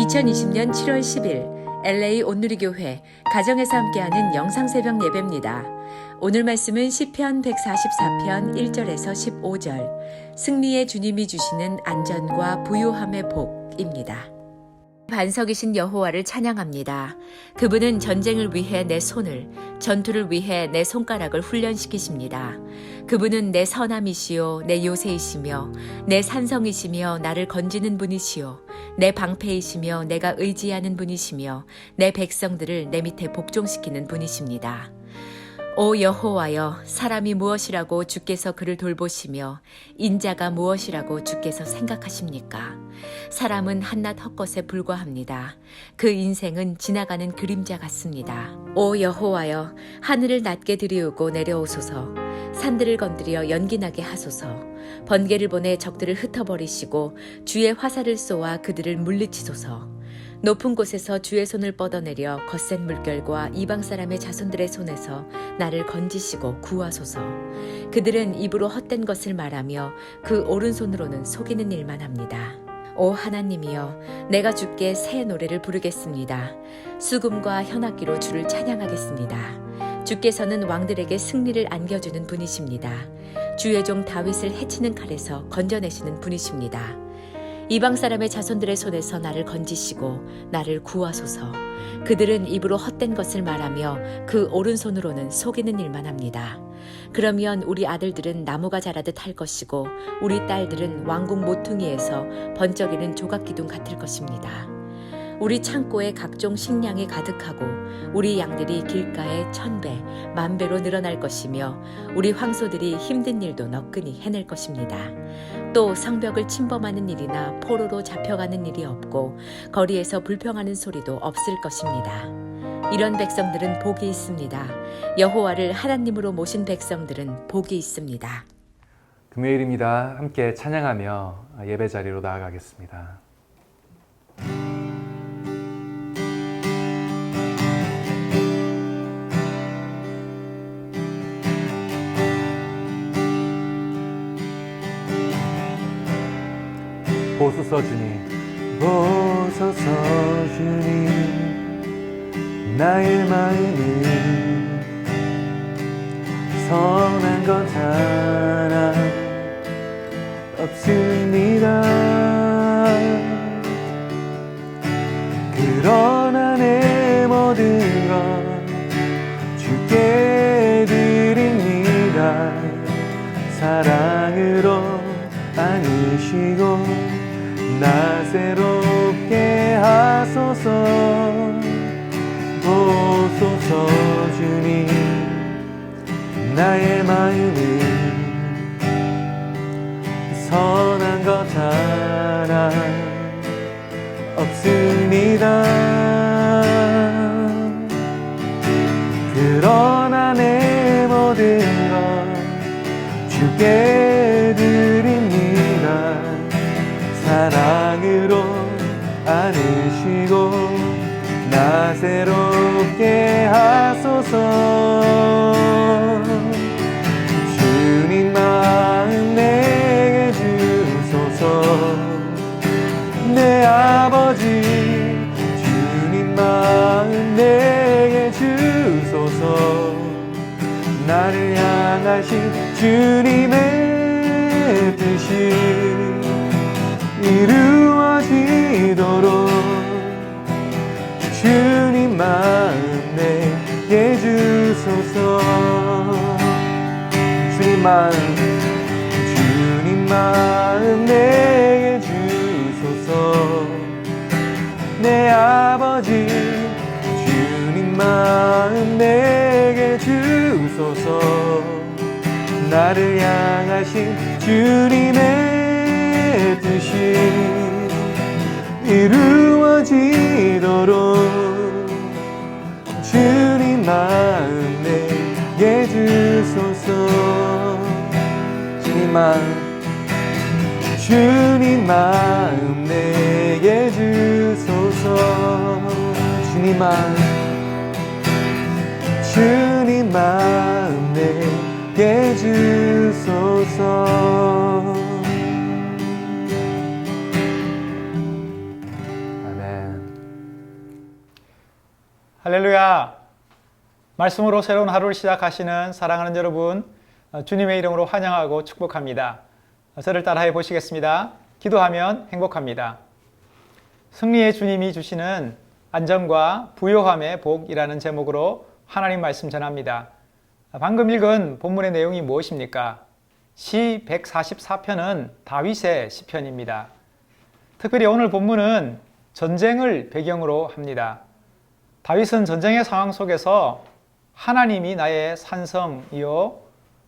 2020년 7월 10일 LA 온누리교회 가정에서 함께하는 영상새벽 예배입니다. 오늘 말씀은 시편 144편 1절에서 15절, 승리의 주님이 주시는 안전과 부요함의 복입니다. 반석이신 여호와를 찬양합니다. 그분은 전쟁을 위해 내 손을, 전투를 위해 내 손가락을 훈련시키십니다. 그분은 내 선함이시요 내 요새이시며 내 산성이시며 나를 건지는 분이시요 내 방패이시며 내가 의지하는 분이시며 내 백성들을 내 밑에 복종시키는 분이십니다. 오 여호와여, 사람이 무엇이라고 주께서 그를 돌보시며 인자가 무엇이라고 주께서 생각하십니까? 사람은 한낱 헛것에 불과합니다. 그 인생은 지나가는 그림자 같습니다. 오 여호와여, 하늘을 낮게 들이우고 내려오소서. 산들을 건드려 연기나게 하소서. 번개를 보내 적들을 흩어버리시고 주의 화살을 쏘아 그들을 물리치소서. 높은 곳에서 주의 손을 뻗어내려 거센 물결과 이방 사람의 자손들의 손에서 나를 건지시고 구하소서. 그들은 입으로 헛된 것을 말하며 그 오른손으로는 속이는 일만 합니다. 오 하나님이여, 내가 주께 새 노래를 부르겠습니다. 수금과 현악기로 주를 찬양하겠습니다. 주께서는 왕들에게 승리를 안겨주는 분이십니다. 주의 종 다윗을 해치는 칼에서 건져내시는 분이십니다. 이방 사람의 자손들의 손에서 나를 건지시고 나를 구하소서. 그들은 입으로 헛된 것을 말하며 그 오른손으로는 속이는 일만 합니다. 그러면 우리 아들들은 나무가 자라듯 할 것이고 우리 딸들은 왕궁 모퉁이에서 번쩍이는 조각기둥 같을 것입니다. 우리 창고에 각종 식량이 가득하고 우리 양들이 길가에 1000배, 10,000배로 늘어날 것이며 우리 황소들이 힘든 일도 너끈히 해낼 것입니다. 또 성벽을 침범하는 일이나 포로로 잡혀가는 일이 없고 거리에서 불평하는 소리도 없을 것입니다. 이런 백성들은 복이 있습니다. 여호와를 하나님으로 모신 백성들은 복이 있습니다. 금요일입니다. 함께 찬양하며 예배 자리로 나아가겠습니다. 보소서 주님, 보소서 주님, 나의 마음이 선한 것 하나 없습니다. 그러나 내 모든 것 주께 드립니다. 사랑으로 안으시고 나 새롭게 하소서. 보소서 주님, 나의 마음이 선한 것 하나 없습니다. 그러나 내 모든 것 주께 드립니다. 사랑으로 안으시고 나 새롭게 하소서. 주님 마음 내게 주소서. 내 아버지 주님 마음 내게 주소서. 나를 향하신 주님의 뜻이 이루어지도록 주님 마음 내게 주소서. 주님 마음 내게 주소서. 내 아버지 주님 마음 내게 주소서. 나를 향하신 주님의 뜻이 이루어지도록 주님 마음 내게 주소서. 주님 마음 내게 주소서. 주님 마음 내게 주소서. 아멘. 할렐루야! 말씀으로 새로운 하루를 시작하시는 사랑하는 여러분, 주님의 이름으로 환영하고 축복합니다. 저를 따라해 보시겠습니다. 기도하면 행복합니다. 승리의 주님이 주시는 안정과 부요함의 복이라는 제목으로 하나님 말씀 전합니다. 방금 읽은 본문의 내용이 무엇입니까? 시 144편은 다윗의 시편입니다. 특별히 오늘 본문은 전쟁을 배경으로 합니다. 다윗은 전쟁의 상황 속에서 하나님이 나의 산성이요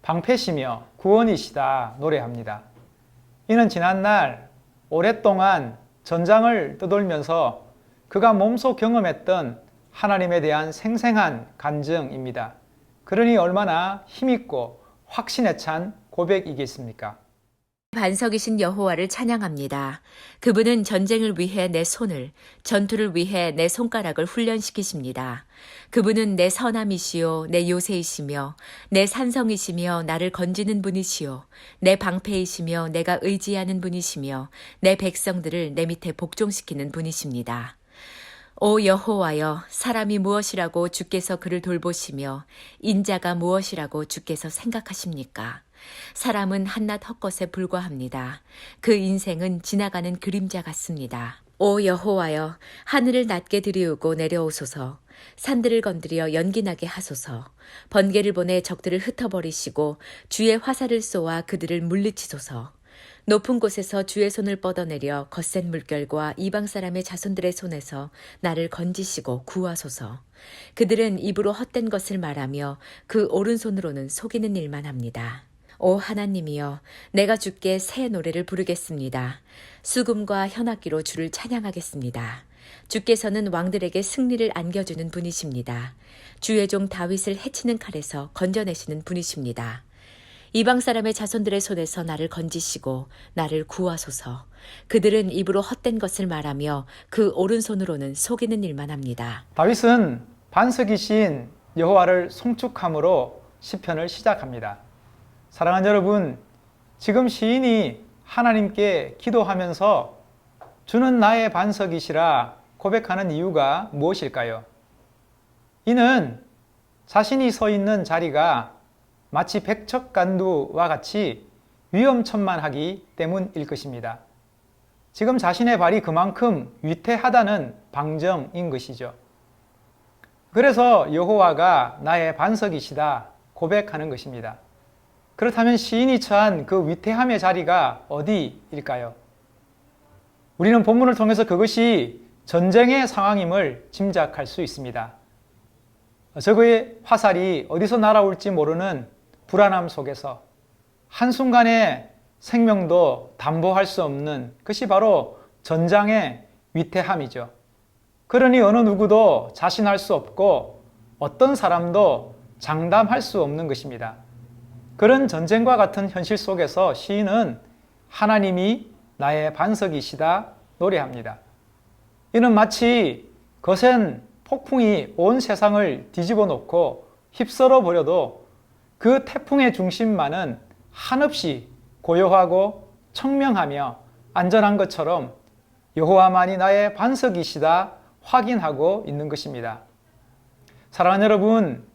방패시며 구원이시다 노래합니다. 이는 지난날 오랫동안 전장을 떠돌면서 그가 몸소 경험했던 하나님에 대한 생생한 간증입니다. 그러니 얼마나 힘있고 확신에 찬 고백이겠습니까? 반석이신 여호와를 찬양합니다. 그분은 전쟁을 위해 내 손을, 전투를 위해 내 손가락을 훈련시키십니다. 그분은 내 선함이시요, 내 요새이시며, 내 산성이시며, 나를 건지는 분이시요, 내 방패이시며, 내가 의지하는 분이시며, 내 백성들을 내 밑에 복종시키는 분이십니다. 오 여호와여, 사람이 무엇이라고 주께서 그를 돌보시며 인자가 무엇이라고 주께서 생각하십니까? 사람은 한낱 헛것에 불과합니다. 그 인생은 지나가는 그림자 같습니다. 오 여호와여, 하늘을 낮게 들이우고 내려오소서. 산들을 건드려 연기나게 하소서. 번개를 보내 적들을 흩어버리시고 주의 화살을 쏘아 그들을 물리치소서. 높은 곳에서 주의 손을 뻗어내려 거센 물결과 이방 사람의 자손들의 손에서 나를 건지시고 구하소서. 그들은 입으로 헛된 것을 말하며 그 오른손으로는 속이는 일만 합니다. 오 하나님이여, 내가 주께 새 노래를 부르겠습니다. 수금과 현악기로 주를 찬양하겠습니다. 주께서는 왕들에게 승리를 안겨주는 분이십니다. 주의 종 다윗을 해치는 칼에서 건져내시는 분이십니다. 이방 사람의 자손들의 손에서 나를 건지시고 나를 구하소서. 그들은 입으로 헛된 것을 말하며 그 오른손으로는 속이는 일만 합니다. 다윗은 반석이신 여호와를 송축함으로 시편을 시작합니다. 사랑하는 여러분, 지금 시인이 하나님께 기도하면서 주는 나의 반석이시라 고백하는 이유가 무엇일까요? 이는 자신이 서 있는 자리가 마치 백척간두와 같이 위험천만하기 때문일 것입니다. 지금 자신의 발이 그만큼 위태하다는 방정인 것이죠. 그래서 여호와가 나의 반석이시다 고백하는 것입니다. 그렇다면 시인이 처한 그 위태함의 자리가 어디일까요? 우리는 본문을 통해서 그것이 전쟁의 상황임을 짐작할 수 있습니다. 적의 화살이 어디서 날아올지 모르는 불안함 속에서 한순간의 생명도 담보할 수 없는 것이 바로 전장의 위태함이죠. 그러니 어느 누구도 자신할 수 없고 어떤 사람도 장담할 수 없는 것입니다. 그런 전쟁과 같은 현실 속에서 시인은 하나님이 나의 반석이시다 노래합니다. 이는 마치 거센 폭풍이 온 세상을 뒤집어 놓고 휩쓸어 버려도 그 태풍의 중심만은 한없이 고요하고 청명하며 안전한 것처럼 여호와만이 나의 반석이시다 확인하고 있는 것입니다. 사랑하는 여러분,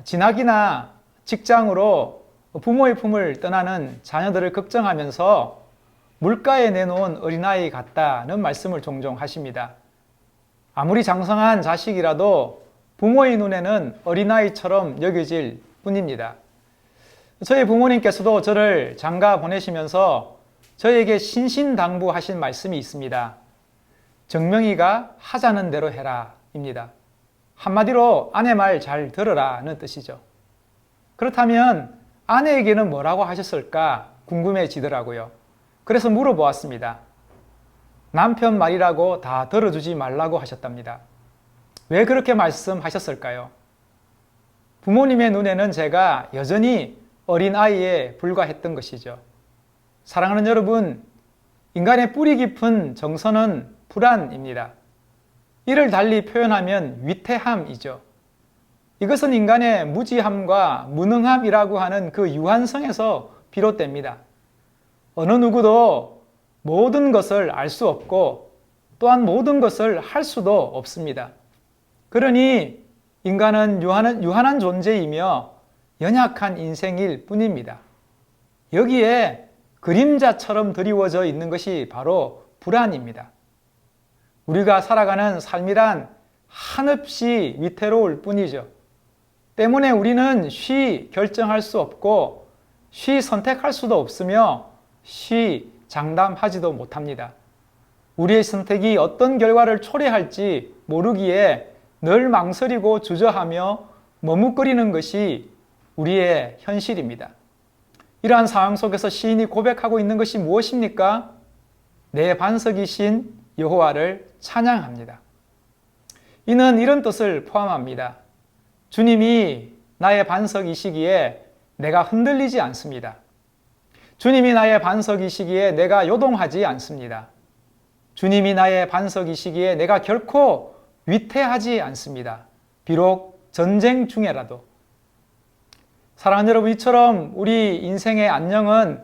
진학이나 직장으로 부모의 품을 떠나는 자녀들을 걱정하면서 물가에 내놓은 어린아이 같다는 말씀을 종종 하십니다. 아무리 장성한 자식이라도 부모의 눈에는 어린아이처럼 여겨질 뿐입니다. 저희 부모님께서도 저를 장가 보내시면서 저에게 신신당부하신 말씀이 있습니다. 정명이가 하자는 대로 해라 입니다. 한마디로 아내 말 잘 들으라는 뜻이죠. 그렇다면 아내에게는 뭐라고 하셨을까 궁금해지더라고요. 그래서 물어보았습니다. 남편 말이라고 다 들어주지 말라고 하셨답니다. 왜 그렇게 말씀하셨을까요? 부모님의 눈에는 제가 여전히 어린아이에 불과했던 것이죠. 사랑하는 여러분, 인간의 뿌리 깊은 정서는 불안입니다. 이를 달리 표현하면 위태함이죠. 이것은 인간의 무지함과 무능함이라고 하는 그 유한성에서 비롯됩니다. 어느 누구도 모든 것을 알 수 없고 또한 모든 것을 할 수도 없습니다. 그러니 인간은 유한한 존재이며 연약한 인생일 뿐입니다. 여기에 그림자처럼 드리워져 있는 것이 바로 불안입니다. 우리가 살아가는 삶이란 한없이 위태로울 뿐이죠. 때문에 우리는 쉬 결정할 수 없고 쉬 선택할 수도 없으며 쉬 장담하지도 못합니다. 우리의 선택이 어떤 결과를 초래할지 모르기에 늘 망설이고 주저하며 머뭇거리는 것이 우리의 현실입니다. 이러한 상황 속에서 시인이 고백하고 있는 것이 무엇입니까? 내 반석이신 여호와를 찬양합니다. 이는 이런 뜻을 포함합니다. 주님이 나의 반석이시기에 내가 흔들리지 않습니다. 주님이 나의 반석이시기에 내가 요동하지 않습니다. 주님이 나의 반석이시기에 내가 결코 위태하지 않습니다. 비록 전쟁 중에라도. 사랑하는 여러분, 이처럼 우리 인생의 안녕은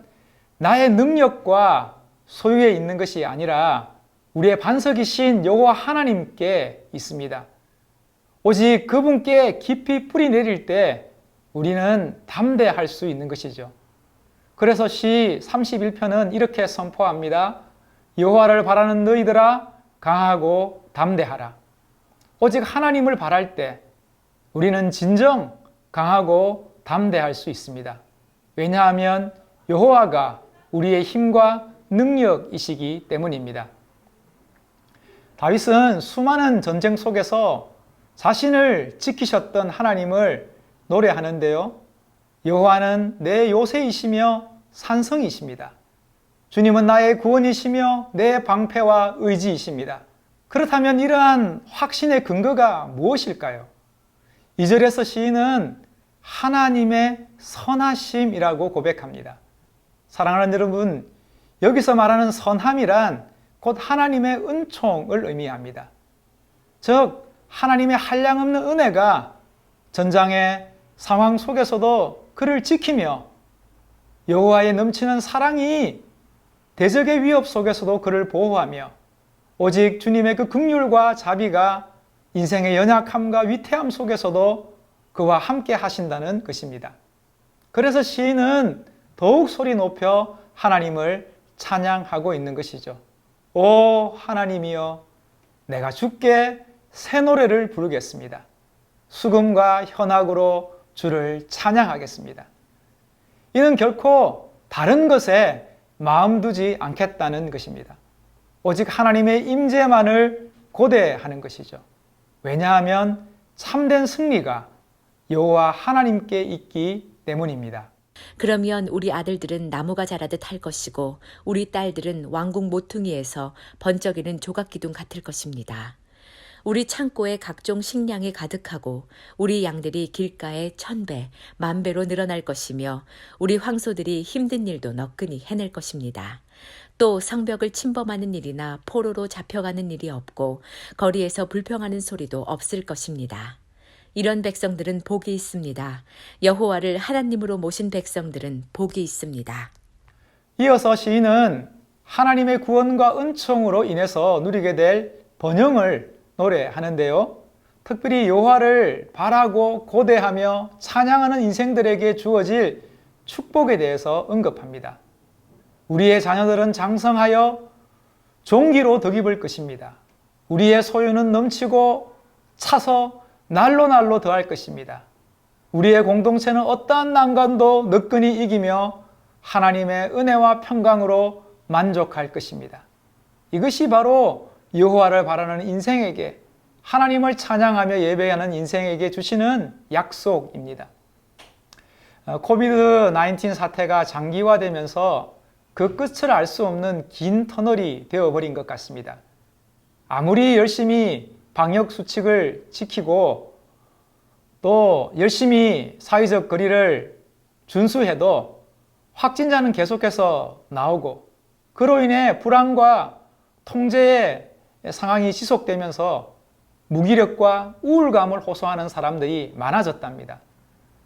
나의 능력과 소유에 있는 것이 아니라 우리의 반석이신 여호와 하나님께 있습니다. 오직 그분께 깊이 뿌리 내릴 때 우리는 담대할 수 있는 것이죠. 그래서 시 31편은 이렇게 선포합니다. 여호와를 바라는 너희들아 강하고 담대하라. 오직 하나님을 바랄 때 우리는 진정 강하고 담대할 수 있습니다. 왜냐하면 여호와가 우리의 힘과 능력이시기 때문입니다. 다윗은 수많은 전쟁 속에서 자신을 지키셨던 하나님을 노래하는데요. 여호와는 내 요새이시며 산성이십니다. 주님은 나의 구원이시며 내 방패와 의지이십니다. 그렇다면 이러한 확신의 근거가 무엇일까요? 2절에서 시인은 하나님의 선하심이라고 고백합니다. 사랑하는 여러분, 여기서 말하는 선함이란 곧 하나님의 은총을 의미합니다. 즉 하나님의 한량없는 은혜가 전장의 상황 속에서도 그를 지키며 여호와의 넘치는 사랑이 대적의 위협 속에서도 그를 보호하며 오직 주님의 그 긍휼과 자비가 인생의 연약함과 위태함 속에서도 그와 함께 하신다는 것입니다. 그래서 시인은 더욱 소리 높여 하나님을 찬양하고 있는 것이죠. 오 하나님이여, 내가 주께 새 노래를 부르겠습니다. 수금과 현악으로 주를 찬양하겠습니다. 이는 결코 다른 것에 마음 두지 않겠다는 것입니다. 오직 하나님의 임재만을 고대하는 것이죠. 왜냐하면 참된 승리가 여호와 하나님께 있기 때문입니다. 그러면 우리 아들들은 나무가 자라듯 할 것이고 우리 딸들은 왕궁 모퉁이에서 번쩍이는 조각기둥 같을 것입니다. 우리 창고에 각종 식량이 가득하고 우리 양들이 길가에 1000배, 10,000배로 늘어날 것이며 우리 황소들이 힘든 일도 너끈히 해낼 것입니다. 또 성벽을 침범하는 일이나 포로로 잡혀가는 일이 없고 거리에서 불평하는 소리도 없을 것입니다. 이런 백성들은 복이 있습니다. 여호와를 하나님으로 모신 백성들은 복이 있습니다. 이어서 시인은 하나님의 구원과 은총으로 인해서 누리게 될 번영을 노래하는데요. 특별히 여호와를 바라고 고대하며 찬양하는 인생들에게 주어질 축복에 대해서 언급합니다. 우리의 자녀들은 장성하여 종기로 덕입을 것입니다. 우리의 소유는 넘치고 차서 날로 더할 것입니다. 우리의 공동체는 어떠한 난관도 너끈히 이기며 하나님의 은혜와 평강으로 만족할 것입니다. 이것이 바로 여호와를 바라는 인생에게, 하나님을 찬양하며 예배하는 인생에게 주시는 약속입니다. 코비드-19 사태가 장기화되면서 그 끝을 알 수 없는 긴 터널이 되어버린 것 같습니다. 아무리 열심히 방역 수칙을 지키고 또 열심히 사회적 거리를 준수해도 확진자는 계속해서 나오고 그로 인해 불안과 통제의 상황이 지속되면서 무기력과 우울감을 호소하는 사람들이 많아졌답니다.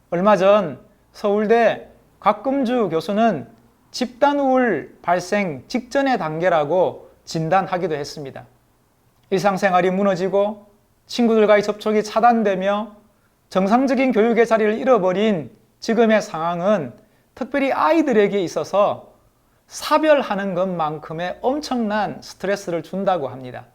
얼마 전 서울대 곽금주 교수는 집단 우울 발생 직전의 단계라고 진단하기도 했습니다. 일상생활이 무너지고 친구들과의 접촉이 차단되며 정상적인 교육의 자리를 잃어버린 지금의 상황은 특별히 아이들에게 있어서 사별하는 것만큼의 엄청난 스트레스를 준다고 합니다.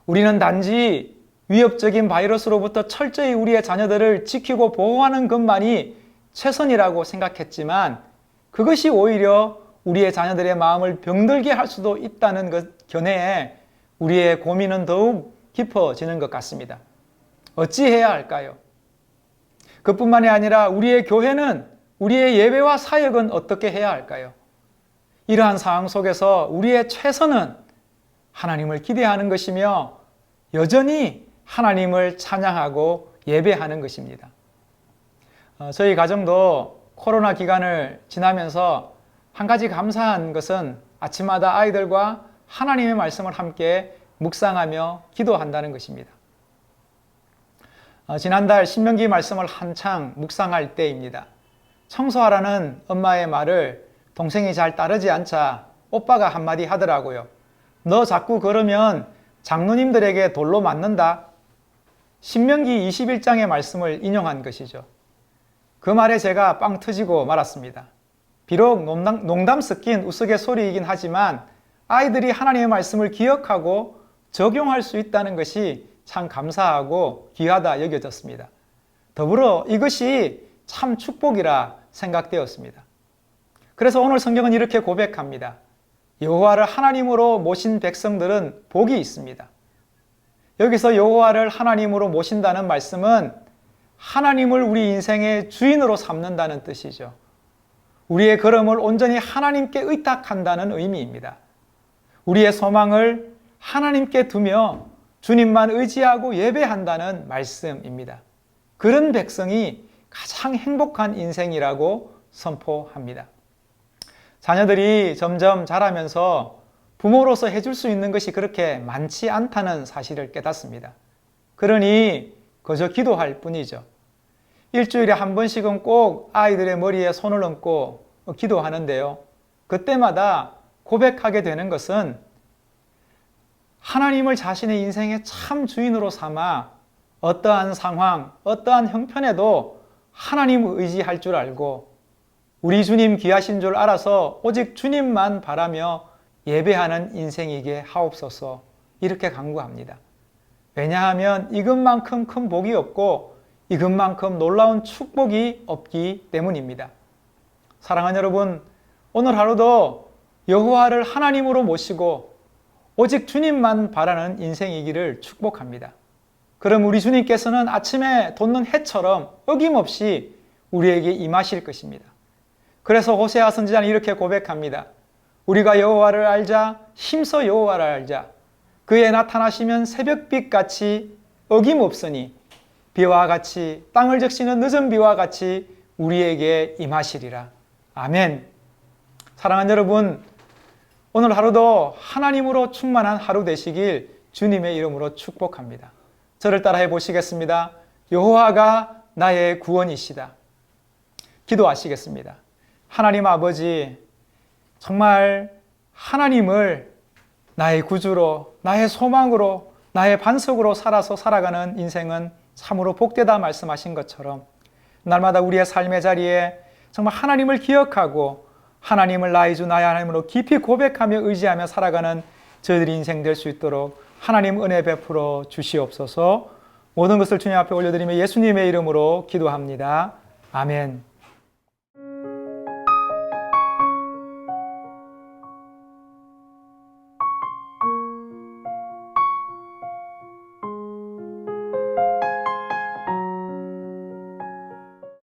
우리는 단지 위협적인 바이러스로부터 철저히 우리의 자녀들을 지키고 보호하는 것만이 최선이라고 생각했지만 그것이 오히려 우리의 자녀들의 마음을 병들게 할 수도 있다는 것 견해에 우리의 고민은 더욱 깊어지는 것 같습니다. 어찌해야 할까요? 그뿐만이 아니라 우리의 교회는, 우리의 예배와 사역은 어떻게 해야 할까요? 이러한 상황 속에서 우리의 최선은 하나님을 기대하는 것이며 여전히 하나님을 찬양하고 예배하는 것입니다. 저희 가정도 코로나 기간을 지나면서 한 가지 감사한 것은 아침마다 아이들과 하나님의 말씀을 함께 묵상하며 기도한다는 것입니다. 지난달 신명기 말씀을 한창 묵상할 때입니다. 청소하라는 엄마의 말을 동생이 잘 따르지 않자 오빠가 한마디 하더라고요. 너 자꾸 그러면 장로님들에게 돌로 맞는다. 신명기 21장의 말씀을 인용한 것이죠. 그 말에 제가 빵 터지고 말았습니다. 비록 농담 섞인 우스갯소리이긴 하지만 아이들이 하나님의 말씀을 기억하고 적용할 수 있다는 것이 참 감사하고 귀하다 여겨졌습니다. 더불어 이것이 참 축복이라 생각되었습니다. 그래서 오늘 성경은 이렇게 고백합니다. 여호와를 하나님으로 모신 백성들은 복이 있습니다. 여기서 여호와를 하나님으로 모신다는 말씀은 하나님을 우리 인생의 주인으로 삼는다는 뜻이죠. 우리의 걸음을 온전히 하나님께 의탁한다는 의미입니다. 우리의 소망을 하나님께 두며 주님만 의지하고 예배한다는 말씀입니다. 그런 백성이 가장 행복한 인생이라고 선포합니다. 자녀들이 점점 자라면서 부모로서 해줄 수 있는 것이 그렇게 많지 않다는 사실을 깨닫습니다. 그러니 그저 기도할 뿐이죠. 일주일에 한 번씩은 꼭 아이들의 머리에 손을 얹고 기도하는데요. 그때마다 고백하게 되는 것은 하나님을 자신의 인생의 참 주인으로 삼아 어떠한 상황, 어떠한 형편에도 하나님을 의지할 줄 알고 우리 주님 귀하신 줄 알아서 오직 주님만 바라며 예배하는 인생이게 하옵소서 이렇게 간구합니다. 왜냐하면 이것만큼 큰 복이 없고 이것만큼 놀라운 축복이 없기 때문입니다. 사랑하는 여러분, 오늘 하루도 여호와를 하나님으로 모시고 오직 주님만 바라는 인생이기를 축복합니다. 그럼 우리 주님께서는 아침에 돋는 해처럼 어김없이 우리에게 임하실 것입니다. 그래서 호세아 선지자는 이렇게 고백합니다. 우리가 여호와를 알자, 힘써 여호와를 알자. 그의 나타나시면 새벽빛같이 어김없으니 비와 같이 땅을 적시는 늦은 비와 같이 우리에게 임하시리라. 아멘. 사랑하는 여러분, 오늘 하루도 하나님으로 충만한 하루 되시길 주님의 이름으로 축복합니다. 저를 따라해 보시겠습니다. 여호와가 나의 구원이시다. 기도하시겠습니다. 하나님 아버지, 정말 하나님을 나의 구주로, 나의 소망으로, 나의 반석으로 살아서 살아가는 인생은 참으로 복되다 말씀하신 것처럼 날마다 우리의 삶의 자리에 정말 하나님을 기억하고 하나님을 나의 주 나의 하나님으로 깊이 고백하며 의지하며 살아가는 저희들이 인생 될 수 있도록 하나님 은혜 베풀어 주시옵소서. 모든 것을 주님 앞에 올려드리며 예수님의 이름으로 기도합니다. 아멘.